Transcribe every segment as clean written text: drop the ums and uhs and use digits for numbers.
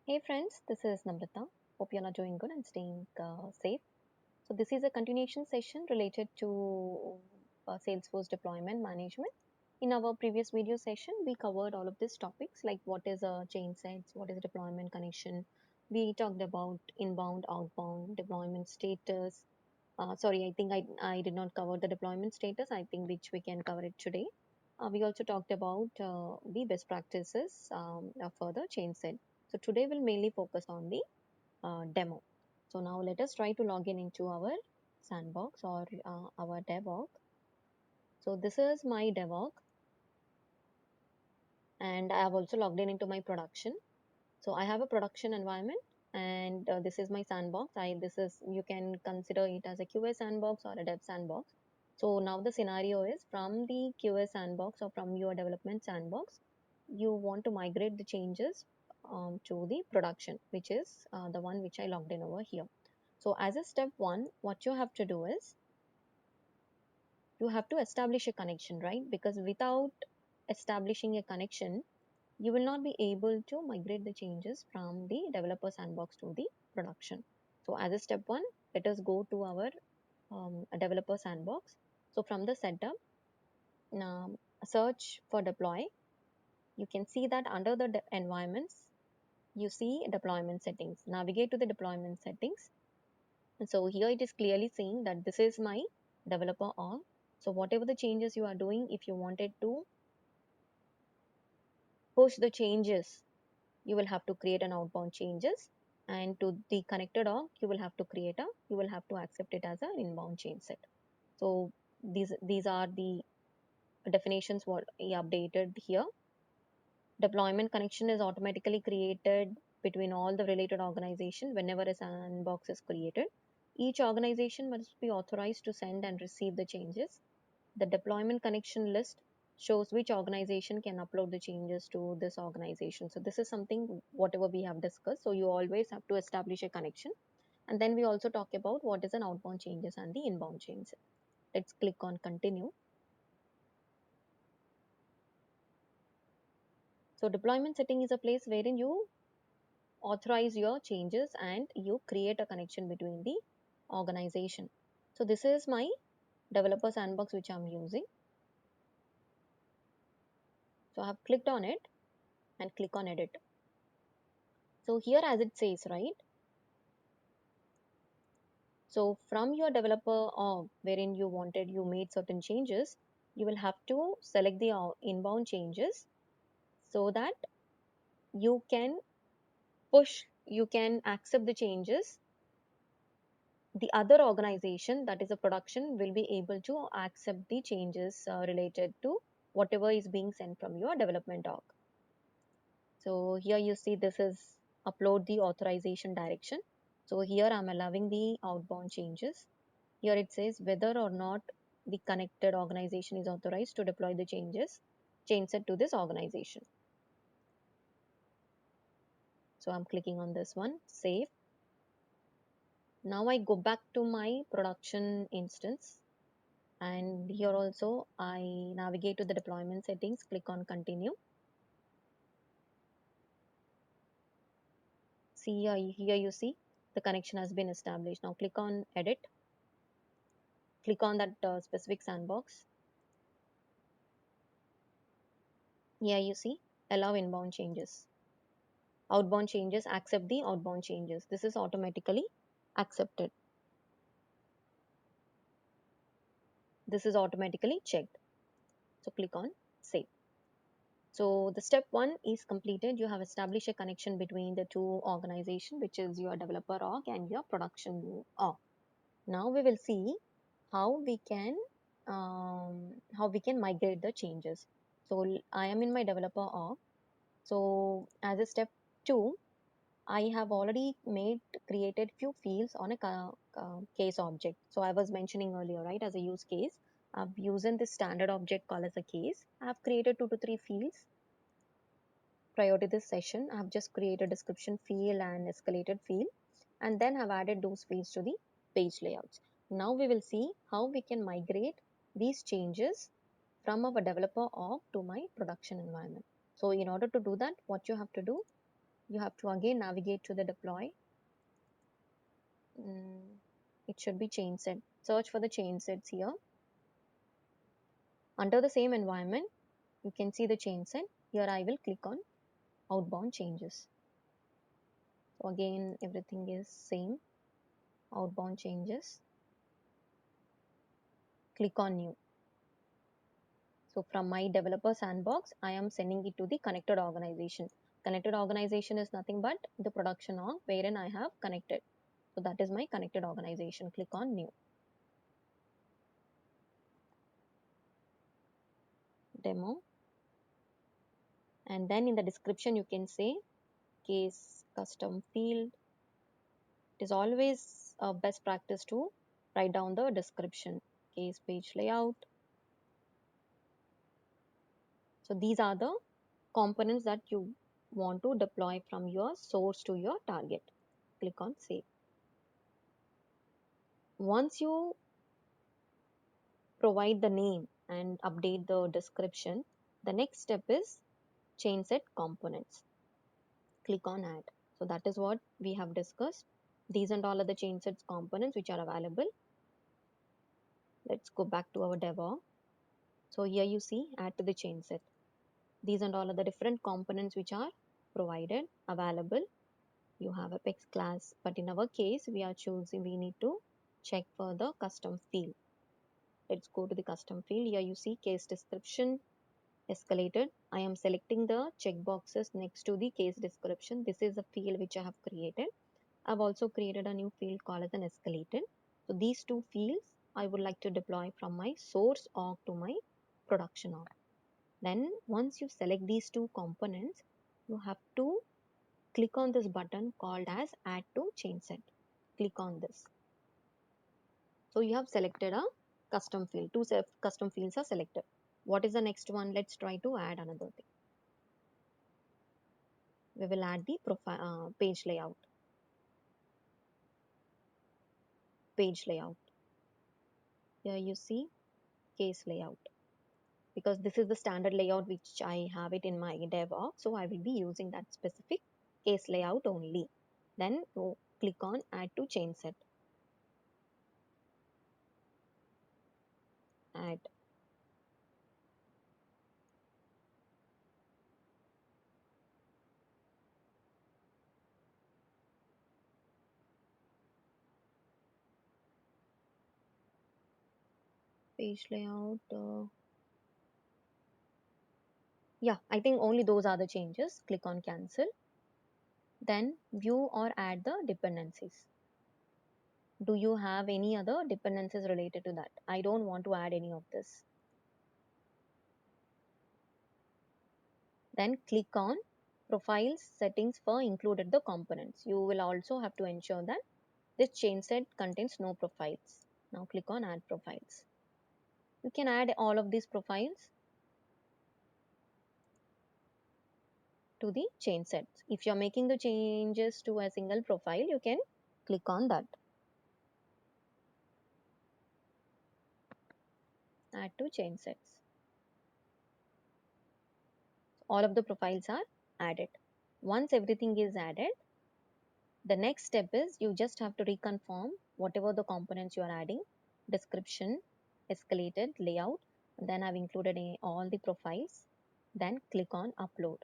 Hey friends, this is Namrata. Hope you're not doing good and staying safe. So this is a continuation session related to Salesforce deployment management. In our previous video session, we covered all of these topics like what is a chain sets, what is a deployment connection. We talked about inbound, outbound, deployment status. Sorry, I think I did not cover the deployment status. I think which we can cover it today. We also talked about the best practices for the chain set. So today we'll mainly focus on the demo. So now let us try to log in into our sandbox or our devok. So this is my devok and I have also logged in into my production. So I have a production environment and this is my sandbox. This is, you can consider it as a QA sandbox or a dev sandbox. So now the scenario is from the QA sandbox or from your development sandbox, you want to migrate the changes to the production, which is the one which I logged in over here. So as a step one, what you have to do is you have to establish a connection, right? Because without establishing a connection, you will not be able to migrate the changes from the developer sandbox to the production. So as a step one, let us go to our developer sandbox. So from the setup, search for deploy. You can see that under the environments, you see deployment settings. Navigate to the deployment settings. And so here it is clearly saying that this is my developer org. So whatever the changes you are doing, if you wanted to push the changes, you will have to create an outbound changes, and to the connected org you will have to accept it as an inbound change set. So these are the definitions what I updated here. Deployment connection is automatically created between all the related organization whenever a sandbox is created. Each organization must be authorized to send and receive the changes. The deployment connection list shows which organization can upload the changes to this organization. So this is something whatever we have discussed. So you always have to establish a connection. And then we also talk about what is an outbound changes and the inbound changes. Let's click on continue. So deployment setting is a place wherein you authorize your changes and you create a connection between the organization. So this is my developer sandbox which I'm using. So I have clicked on it and click on edit. So here as it says, right? So from your developer org wherein you made certain changes, you will have to select the inbound changes so that you can you can accept the changes. The other organization, that is a production, will be able to accept the changes related to whatever is being sent from your development org. So here you see this is upload the authorization direction. So here I'm allowing the outbound changes. Here it says whether or not the connected organization is authorized to deploy the change set to this organization. So I'm clicking on this one, save. Now I go back to my production instance, and here also I navigate to the deployment settings, click on continue. See here you see the connection has been established. Now click on edit, click on that specific sandbox. Here you see allow inbound changes, outbound changes, accept the outbound changes. This is automatically accepted. This is automatically checked. So click on save. So the step one is completed. You have established a connection between the two organizations, which is your developer org and your production org. Now we will see how we can migrate the changes. So I am in my developer org. So as a step two, I have already created few fields on a case object. So I was mentioning earlier, right, as a use case, I've using this standard object called as a case. I've created 2 to 3 fields prior to this session. I've just created description field and escalated field, and then have added those fields to the page layouts. Now we will see how we can migrate these changes from our developer org to my production environment. So in order to do that, what you have to do, You have to again navigate to the deploy. It should be change set. Search for the change sets here. Under the same environment, you can see the change set. Here I will click on outbound changes. So again, everything is same. Outbound changes. Click on new. So from my developer sandbox, I am sending it to the connected organization. Connected organization is nothing but the production org wherein I have connected. So that is my connected organization. Click on new. Demo. And then in the description, you can say case custom field. It is always a best practice to write down the description. Case page layout. So these are the components that you want to deploy from your source to your target. Click on save. Once you provide the name and update the description, the next step is change set components. Click on add. So that is what we have discussed. These and all are the change sets components which are available. Let's go back to our DevOps. So here you see add to the change set. These and all are the different components which are provided, available. You have Apex class, but in our case, we need to check for the custom field. Let's go to the custom field. Here you see case description, escalated. I am selecting the checkboxes next to the case description. This is a field which I have created. I've also created a new field called as an escalated. So these two fields I would like to deploy from my source org to my production org. Then once you select these two components, you have to click on this button called as add to change set. Click on this. So you have selected a custom field. Two custom fields are selected. What is the next one? Let's try to add another thing. We will add the profile page layout. Page layout. Here you see case layout, because this is the standard layout which I have it in my DevOps. So I will be using that specific case layout only. Then go click on add to change set. Add. Page layout. Yeah, I think only those are the changes. Click on cancel. Then view or add the dependencies. Do you have any other dependencies related to that? I don't want to add any of this. Then click on profiles settings for included the components. You will also have to ensure that this change set contains no profiles. Now click on add profiles. You can add all of these profiles to the change sets. If you're making the changes to a single profile, you can click on that. Add to change sets. All of the profiles are added. Once everything is added, the next step is you just have to reconfirm whatever the components you are adding, description, escalated, layout, and then I've included all the profiles. Then click on upload.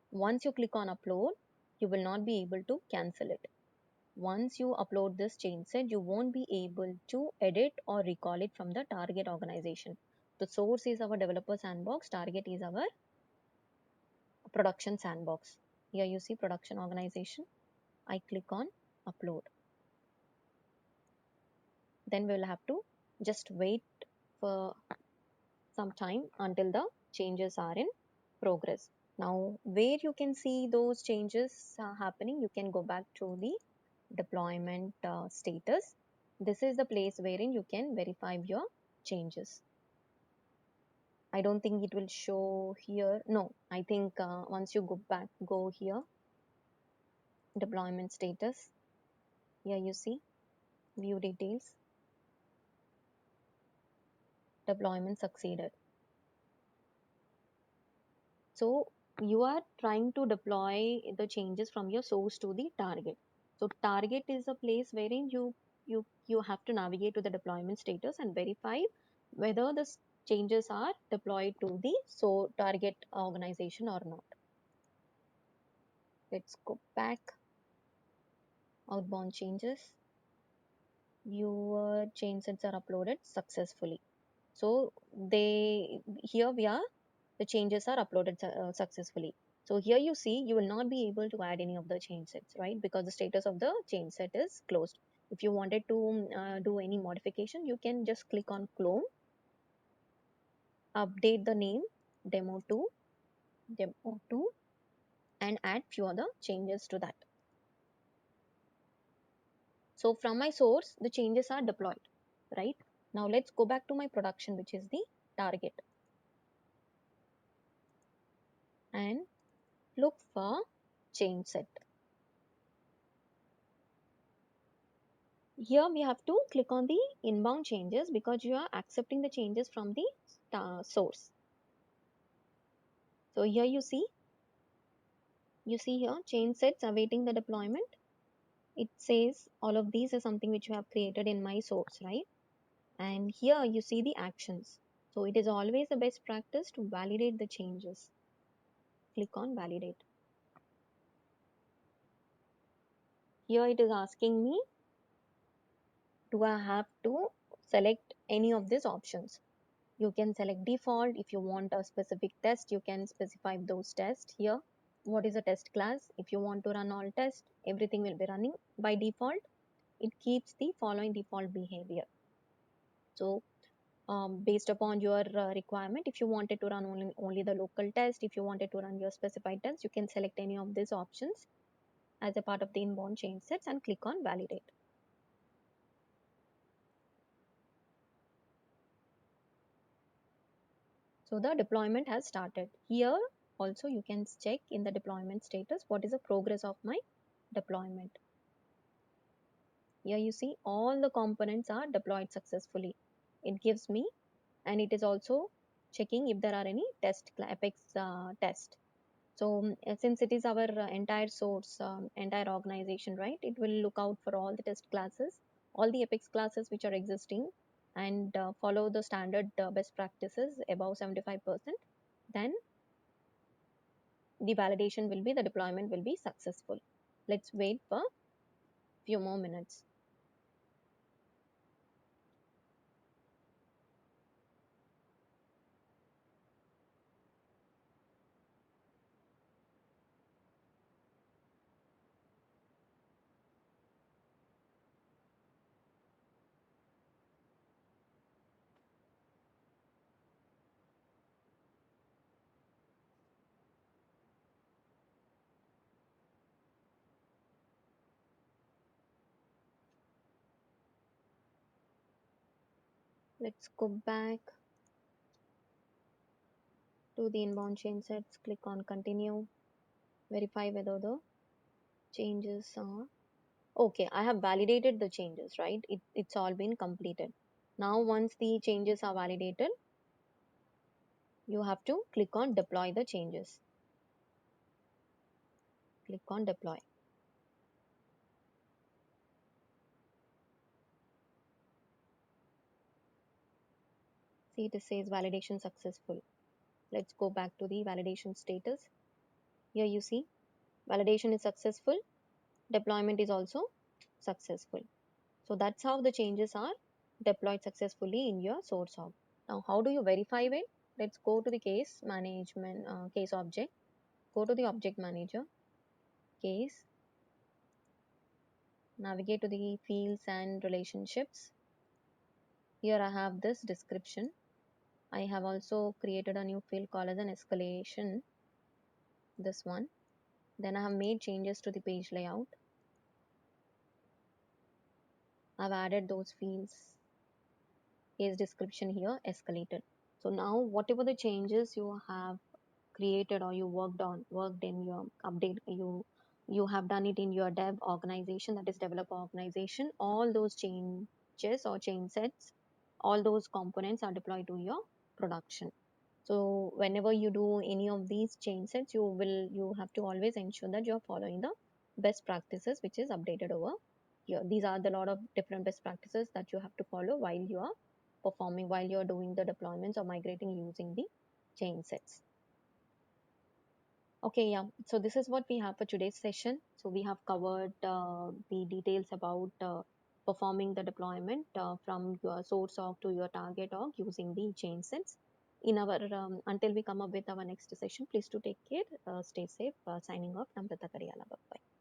Once you click on upload, you will not be able to cancel it. Once you upload this change set, you won't be able to edit or recall it from the target organization. The source is our developer sandbox, target is our production sandbox. Here you see production organization. I click on upload. Then we will have to just wait for some time until the changes are in progress. Now, where you can see those changes happening, you can go back to the deployment status. This is the place wherein you can verify your changes. I don't think it will show here. No, I think once you go here, deployment status. Here you see view details, deployment succeeded. So you are trying to deploy the changes from your source to the target. So target is a place wherein you have to navigate to the deployment status and verify whether the changes are deployed to the target organization or not. Let's go back. Outbound changes. Your change sets are uploaded successfully. So they here we are, the changes are uploaded successfully. So here you see you will not be able to add any of the change sets, right? Because the status of the change set is closed. If you wanted to do any modification, you can just click on clone, update the name demo2 and add few other changes to that. So from my source, the changes are deployed, right? Now let's go back to my production, which is the target, and look for change set. Here we have to click on the inbound changes because you are accepting the changes from the source. So here you see here change sets awaiting the deployment. It says all of these are something which you have created in my source, right? And here you see the actions. So it is always the best practice to validate the changes. Click on validate. Here it is asking me, do I have to select any of these options? You can select default. If you want a specific test, you can specify those tests here. What is a test class? If you want to run all tests, everything will be running by default. It keeps the following default behavior. So based upon your requirement, if you wanted to run only the local test, if you wanted to run your specified test, you can select any of these options as a part of the inbound change sets and click on validate. So the deployment has started. Here also you can check in the deployment status what is the progress of my deployment. Here you see all the components are deployed successfully. It gives me, and it is also checking if there are any Apex test. So since it is our entire source, entire organization, right? It will look out for all the test classes, all the Apex classes which are existing, and follow the standard best practices above 75%. Then the validation will be, the deployment will be successful. Let's wait for few more minutes. Let's go back to the inbound change sets, click on continue, verify whether the changes are okay. I have validated the changes, right? It's all been completed. Now once the changes are validated, you have to click on deploy the changes. Click on deploy. See, it says validation successful. Let's go back to the validation status. Here you see validation is successful, deployment is also successful. So that's how the changes are deployed successfully in your source hub. Now how do you verify it? Let's go to the case management, case object. Go to the object manager, case, navigate to the fields and relationships. Here I have this description. I have also created a new field called as an escalation, this one. Then I have made changes to the page layout. I've added those fields. Case description here escalated. So now whatever the changes you have created or you worked in your update, you have done it in your dev organization, that is developer organization, all those changes or change sets, all those components are deployed to your production. So whenever you do any of these change sets, you have to always ensure that you're following the best practices which is updated over here. These are the lot of different best practices that you have to follow while you are performing, while you're doing the deployments or migrating using the change sets. Okay, yeah. So this is what we have for today's session. So we have covered the details about performing the deployment from your source org to your target org using the change sets. In our until we come up with our next session, please do take care. Stay safe. Signing off. Namrata Kariyala. Bye.